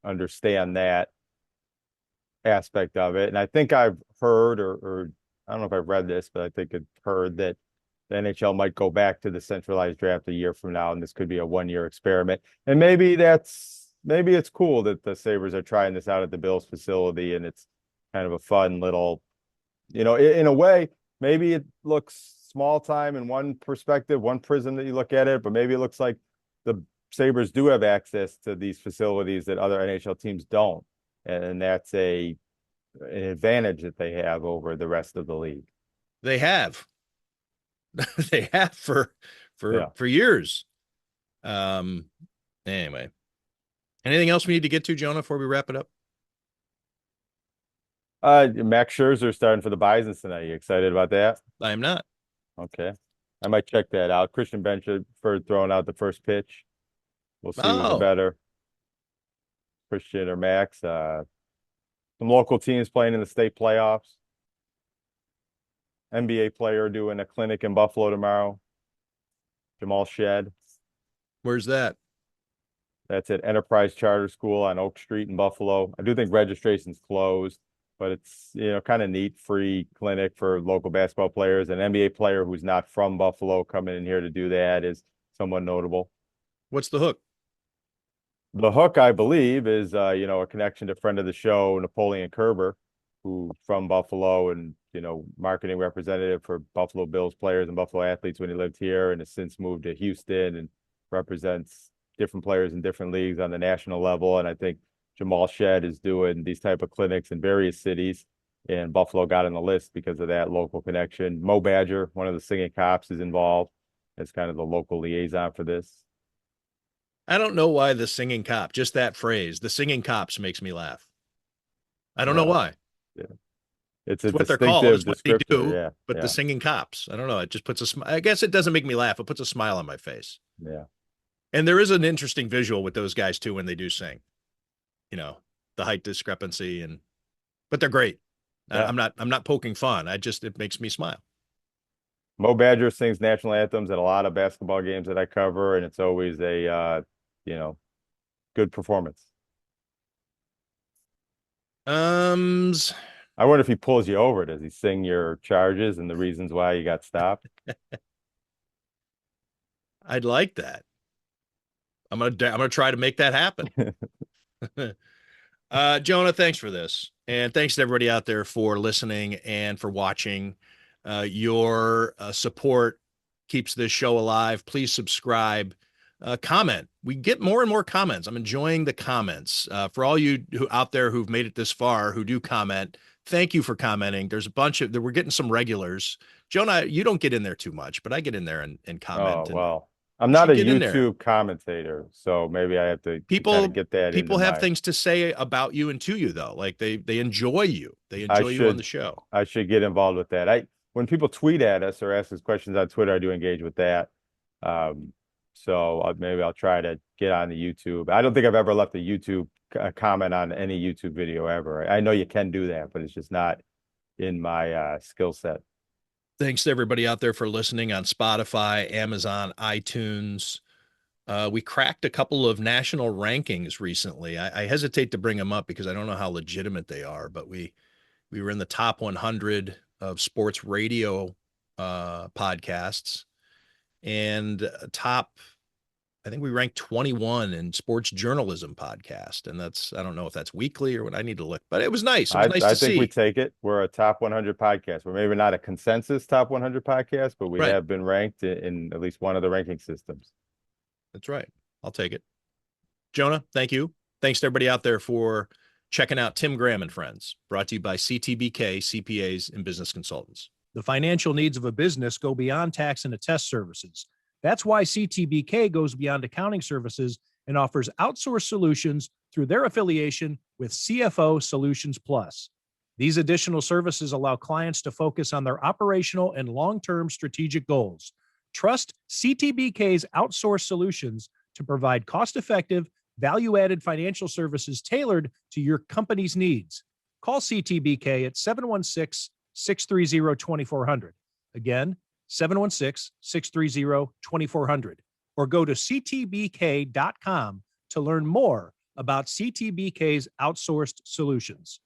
understand that aspect of it. And I think I've heard, or I don't know if I've read this, but I think I've heard that the NHL might go back to the centralized draft a year from now, and this could be a one-year experiment. And maybe it's cool that the Sabres are trying this out at the Bills facility, and it's kind of a fun little, in a way, maybe it looks small time in one perspective, one prism that you look at it, but maybe it looks like the Sabres do have access to these facilities that other NHL teams don't. And that's an advantage that they have over the rest of the league.
They have. They have for for years. Anyway, anything else we need to get to, Jonah, before we wrap it up?
Max Scherzer starting for the Bisons tonight. You excited about that?
I am not.
Okay. I might check that out. Christian Bench for throwing out the first pitch. We'll see who's better, Christian or Max. Some local teams playing in the state playoffs. NBA player doing a clinic in Buffalo tomorrow. Jamal Shed.
Where's that?
That's at Enterprise Charter School on Oak Street in Buffalo. I do think registration's closed, but it's, kind of neat, free clinic for local basketball players. An NBA player who's not from Buffalo coming in here to do that is somewhat notable.
What's the hook?
The hook, I believe, is, a connection to friend of the show, Napoleon Kerber, who's from Buffalo and, marketing representative for Buffalo Bills players and Buffalo athletes when he lived here, and has since moved to Houston and represents different players in different leagues on the national level. And I think Jamal Shed is doing these type of clinics in various cities, and Buffalo got on the list because of that local connection. Mo Badger, one of the singing cops, is involved as kind of the local liaison for this.
I don't know why the singing cop, just that phrase, the singing cops, makes me laugh. I don't know why.
Yeah. It's a
what they're called. It's what they do.
Yeah.
But the singing cops, I don't know. It just puts a smile. I guess it doesn't make me laugh. It puts a smile on my face.
Yeah.
And there is an interesting visual with those guys too when they do sing. The height discrepancy but they're great.
Yeah.
I'm not poking fun. It makes me smile.
Mo Badger sings national anthems at a lot of basketball games that I cover, and it's always a good performance. I wonder if he pulls you over. Does he sing your charges and the reasons why you got stopped?
I'd like that. I'm gonna try to make that happen. Jonah, thanks for this. And thanks to everybody out there for listening and for watching. Your support keeps this show alive. Please subscribe, comment. We get more and more comments. I'm enjoying the comments. For all you out there who've made it this far, who do comment, thank you for commenting. There's a bunch of, we're getting some regulars. Jonah, you don't get in there too much, but I get in there and comment.
Oh, well. I'm not a YouTube commentator, so maybe I have to kind of get that.
People have things to say about you and to you, though. Like they enjoy you. They enjoy you on the show.
I should get involved with that. When people tweet at us or ask us questions on Twitter, I do engage with that. So maybe I'll try to get on the YouTube. I don't think I've ever left a YouTube comment on any YouTube video ever. I know you can do that, but it's just not in my skill set.
Thanks to everybody out there for listening on Spotify, Amazon, iTunes. We cracked a couple of national rankings recently. I hesitate to bring them up because I don't know how legitimate they are, but we were in the top 100 of sports radio podcasts, and I think we ranked 21 in sports journalism podcast. And I don't know if that's weekly or what. I need to look, but it was nice. It was nice to see. I think
we take it. We're a top 100 podcast. We're maybe not a consensus top 100 podcast, but we have been ranked in at least one of the ranking systems.
That's right. I'll take it. Jonah, thank you. Thanks to everybody out there for checking out Tim Graham and Friends, brought to you by CTBK, CPAs and business consultants.
The financial needs of a business go beyond tax and attest services. That's why CTBK goes beyond accounting services and offers outsourced solutions through their affiliation with CFO Solutions Plus. These additional services allow clients to focus on their operational and long-term strategic goals. Trust CTBK's outsourced solutions to provide cost-effective, value-added financial services tailored to your company's needs. Call CTBK at 716-630-2400. Again, 716-630-2400, or go to ctbk.com to learn more about CTBK's outsourced solutions.